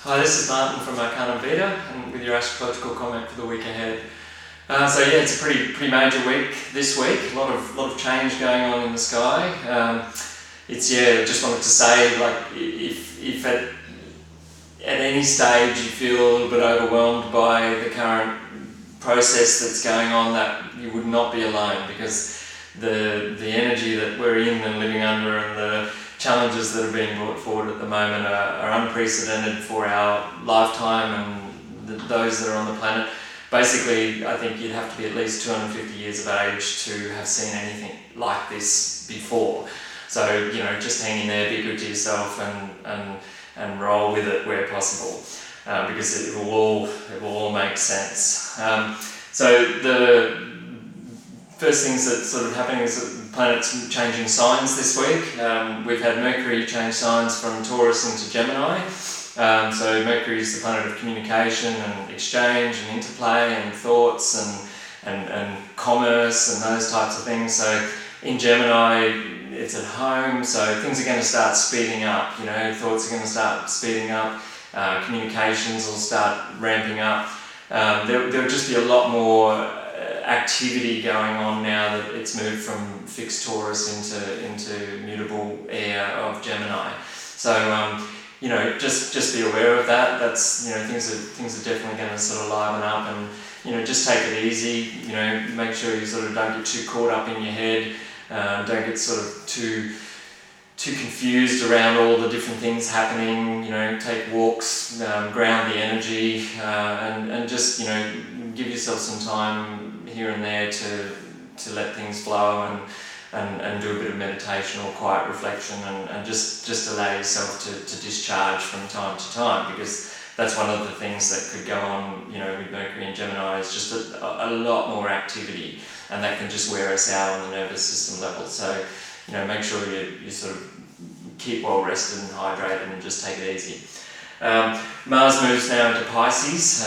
Hi, this is Martin from Arcanum Vita, and with your astrological comment for the week ahead. It's a pretty major week this week. A lot of change going on in the sky. Just wanted to say, like, if at any stage you feel a little bit overwhelmed by the current process that's going on, that you would not be alone, because the energy that we're in and living under, and the challenges that are being brought forward at the moment are unprecedented for our lifetime and those that are on the planet. Basically, I think you'd have to be at least 250 years of age to have seen anything like this before. So, just hang in there, be good to yourself, and roll with it where possible, because it will all make sense. So the first things that's sort of happening is that the planet's changing signs this week. We've had Mercury change signs from Taurus into Gemini. So Mercury is the planet of communication and exchange and interplay and thoughts and commerce and those types of things. So in Gemini, it's at home, so things are going to start speeding up. Thoughts are going to start speeding up. Communications will start ramping up. There'll just be a lot more activity going on now that it's moved from fixed Taurus into mutable air of Gemini. So just be aware of that. That's things are definitely going to sort of liven up, and just take it easy. Make sure you sort of don't get too caught up in your head. Don't get sort of too confused around all the different things happening. Take walks, ground the energy, and just give yourself some time here and there to let things flow, and do a bit of meditation or quiet reflection, and just allow yourself to discharge from time to time, because that's one of the things that could go on with Mercury and Gemini, is just a lot more activity, and that can just wear us out on the nervous system level. So make sure you sort of keep well rested and hydrated, and just take it easy. Mars moves now into Pisces.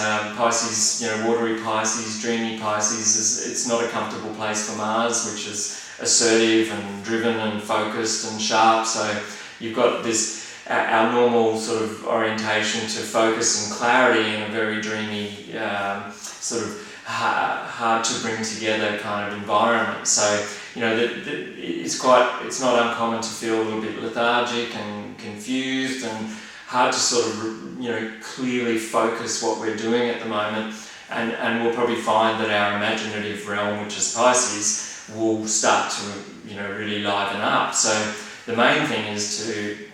Watery Pisces, dreamy Pisces, it's not a comfortable place for Mars, which is assertive and driven and focused and sharp. So you've got this, our normal sort of orientation to focus and clarity in a very dreamy, sort of hard to bring together kind of environment. So it's not uncommon to feel a little bit lethargic and confused, and hard to sort of clearly focus what we're doing at the moment, and we'll probably find that our imaginative realm, which is Pisces, will start to really liven up. So the main thing is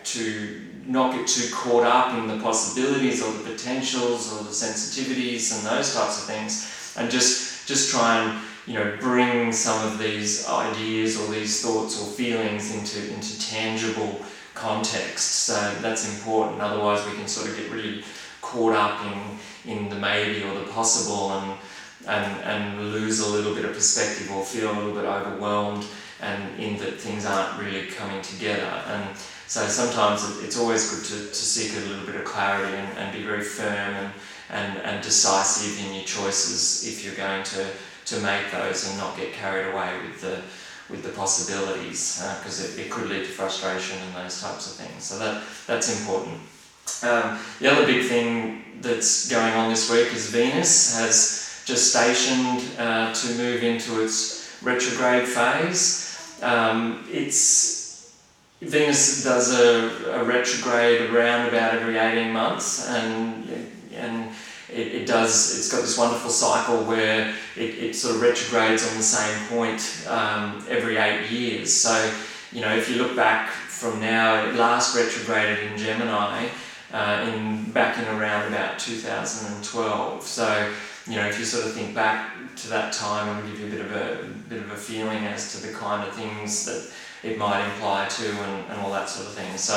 to not get too caught up in the possibilities or the potentials or the sensitivities and those types of things, and just try and bring some of these ideas or these thoughts or feelings into tangible context. So that's important. Otherwise we can sort of get really caught up in the maybe or the possible, and lose a little bit of perspective, or feel a little bit overwhelmed, and in that things aren't really coming together. And so sometimes it's always good to seek a little bit of clarity, and be very firm and decisive in your choices if you're going to make those, and not get carried away with the possibilities, because it could lead to frustration and those types of things. So that's important. The other big thing that's going on this week is Venus has just stationed to move into its retrograde phase. Venus does a retrograde around about every 18 months, and it's got this wonderful cycle where it sort of retrogrades on the same point every 8 years. So if you look back from now, it last retrograded in Gemini back in around about 2012. So if you sort of think back to that time, it will give you a bit of a feeling as to the kind of things that it might imply to, and all that sort of thing. So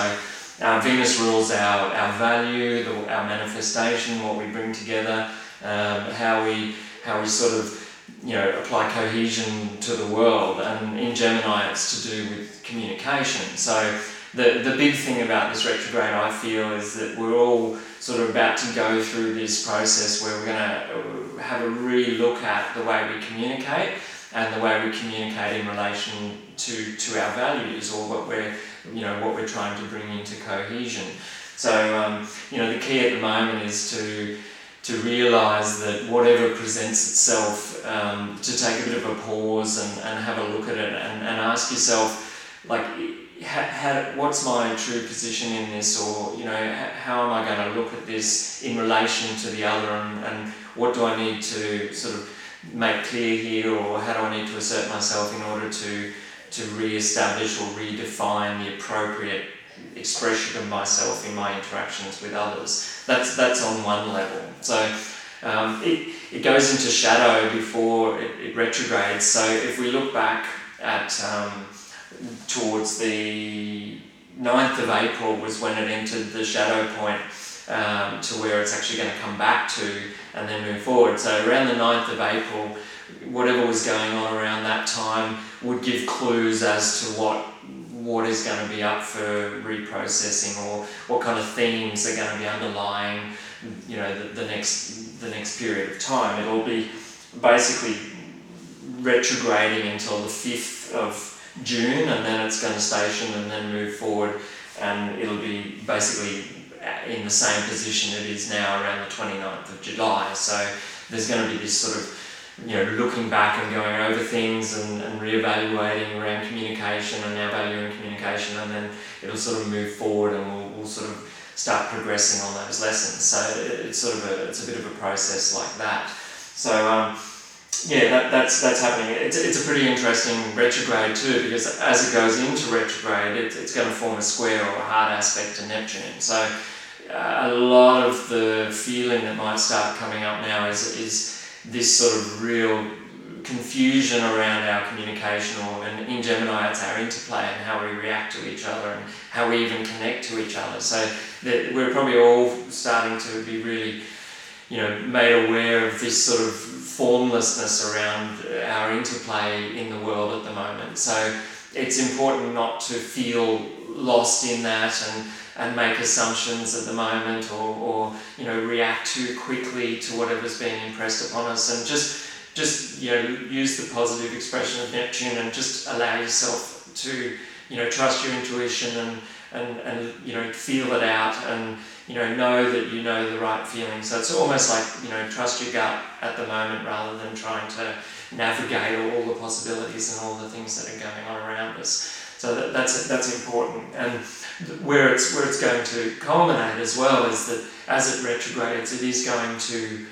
Venus rules our value, our manifestation, what we bring together, how we sort of apply cohesion to the world. And in Gemini, it's to do with communication. So the big thing about this retrograde, I feel, is that we're all sort of about to go through this process where we're going to have a re-look at the way we communicate, and the way we communicate in relation to our values, or what we're trying to bring into cohesion. So, the key at the moment is to realise that whatever presents itself, to take a bit of a pause and have a look at it and ask yourself, like, what's my true position in this, or how am I going to look at this in relation to the other, and what do I need to sort of make clear here, or how do I need to assert myself in order to re-establish or redefine the appropriate expression of myself in my interactions with others. That's on one level. So it goes into shadow before it retrogrades. So if we look back at towards the 9th of April was when it entered the shadow point, to where it's actually going to come back to and then move forward. So around the 9th of April, whatever was going on around that time would give clues as to what is going to be up for reprocessing, or what kind of themes are going to be underlying the next period of time. It'll be basically retrograding until the 5th of June, and then it's going to station and then move forward, and it'll be basically in the same position it is now around the 29th of July. So there's going to be this sort of looking back and going over things and re-evaluating around communication and our value in communication, and then it'll sort of move forward, and we'll sort of start progressing on those lessons. So it's a bit of a process like that. So that's happening. It's a pretty interesting retrograde too, because as it goes into retrograde, it's going to form a square or a hard aspect to Neptune. So a lot of the feeling that might start coming up now is this sort of real confusion around our communication, and in Gemini it's our interplay and how we react to each other and how we even connect to each other. So that we're probably all starting to be really made aware of this sort of formlessness around our interplay in the world at the moment. So it's important not to feel lost in that and make assumptions at the moment, or react too quickly to whatever's being impressed upon us, and just use the positive expression of Neptune and just allow yourself to trust your intuition and feel it out, and know that you know the right feeling. So it's almost like trust your gut at the moment, rather than trying to navigate all the possibilities and all the things that are going on around us. So that's important. And where it's going to culminate as well is that as it retrogrades, it is going to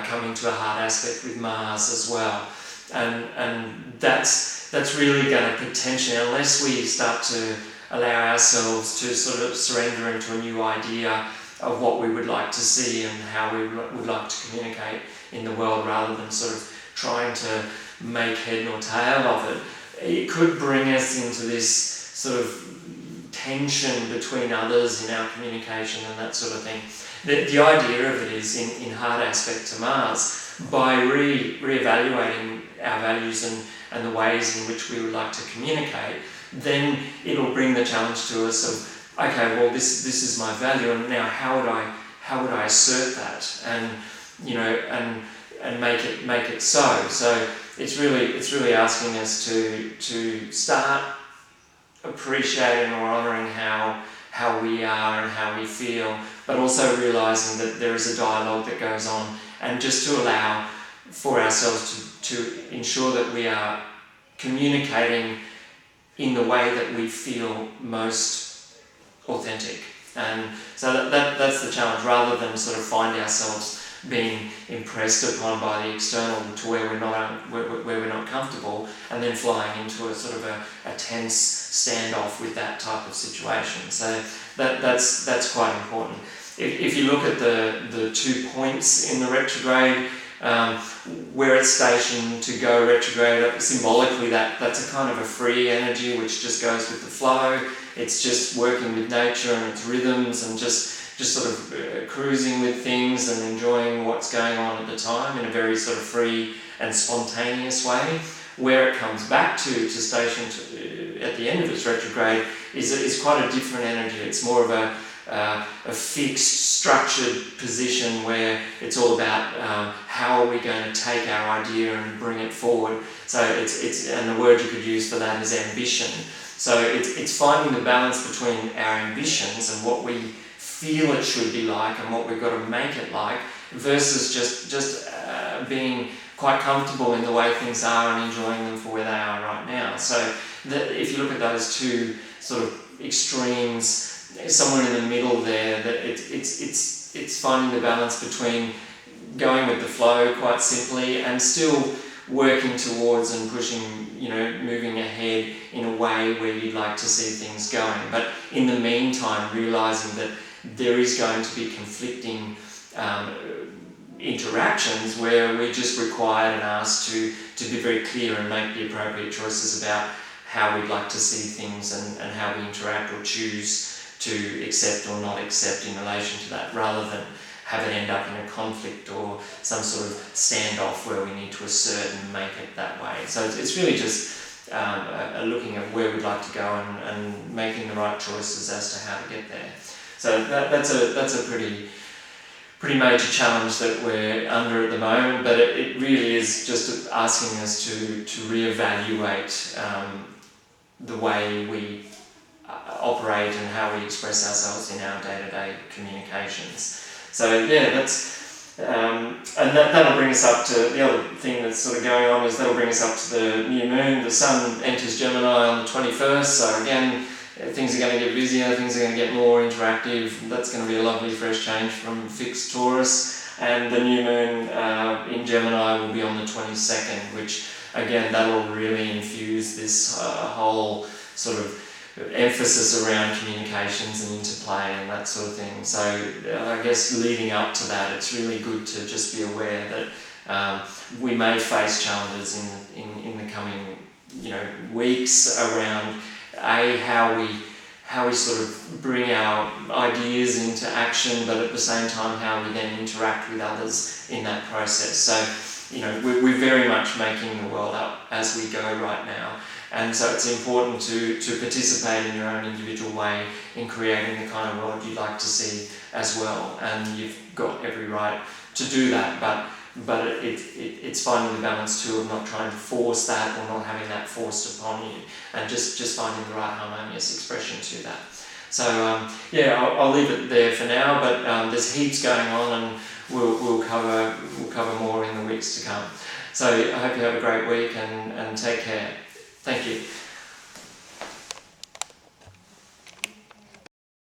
come into a hard aspect with Mars as well, and that's really going to potentially, unless we start to allow ourselves to sort of surrender into a new idea of what we would like to see and how we would like to communicate in the world, rather than sort of trying to make head nor tail of it, it could bring us into this sort of tension between others in our communication and that sort of thing. The idea of it is in hard aspect to Mars, by re-evaluating our values and the ways in which we would like to communicate, then it'll bring the challenge to us of, okay, well this is my value, and now how would I assert that and make it so. So it's really asking us to start appreciating or honouring how we are and how we feel, but also realising that there is a dialogue that goes on, and just to allow for ourselves to ensure that we are communicating in the way that we feel most authentic. And so that's the challenge, rather than sort of find ourselves being impressed upon by the external to where we're not comfortable, and then flying into a sort of a tense standoff with that type of situation. So that's quite important. If you look at the 2 points in the retrograde, where it's stationed to go retrograde, symbolically that's a kind of a free energy which just goes with the flow. It's just working with nature and its rhythms, and just sort of cruising with things and enjoying what's going on at the time in a very sort of free and spontaneous way. Where it comes back to station at the end of its retrograde is quite a different energy. It's more of a fixed, structured position where it's all about how are we going to take our idea and bring it forward. So it's and the word you could use for that is ambition. So it's finding the balance between our ambitions and what we feel it should be like and what we've got to make it like, versus just being quite comfortable in the way things are and enjoying them for where they are right now. So if you look at those two sort of extremes, somewhere in the middle there, that it's finding the balance between going with the flow quite simply and still working towards and pushing, moving ahead in a way where you'd like to see things going. But in the meantime, realising that there is going to be conflicting interactions where we're just required and asked to be very clear and make the appropriate choices about how we'd like to see things and how we interact or choose to accept or not accept in relation to that, rather than have it end up in a conflict or some sort of standoff where we need to assert and make it that way. So it's really just looking at where we'd like to go and making the right choices as to how to get there. So that's a pretty major challenge that we're under at the moment, but it really is just asking us to reevaluate the way we operate and how we express ourselves in our day-to-day communications. So yeah, that's and that'll bring us up to the other thing that's sort of going on, is that'll bring us up to the new moon. The sun enters Gemini on the 21st, so again, things are going to get busier, things are going to get more interactive. That's going to be a lovely fresh change from fixed Taurus. And the new moon in Gemini will be on the 22nd, which again, that'll really infuse this whole sort of emphasis around communications and interplay and that sort of thing. So I guess leading up to that, it's really good to just be aware that we may face challenges in the coming weeks around how we sort of bring our ideas into action, but at the same time how we then interact with others in that process. So we're very much making the world up as we go right now. And so it's important to participate in your own individual way in creating the kind of world you'd like to see as well. And you've got every right to do that, but it's finding the balance too of not trying to force that or not having that forced upon you, and just finding the right harmonious expression to that. So I'll leave it there for now, but there's heaps going on, and we'll cover more in the weeks to come. So I hope you have a great week and take care. Thank you.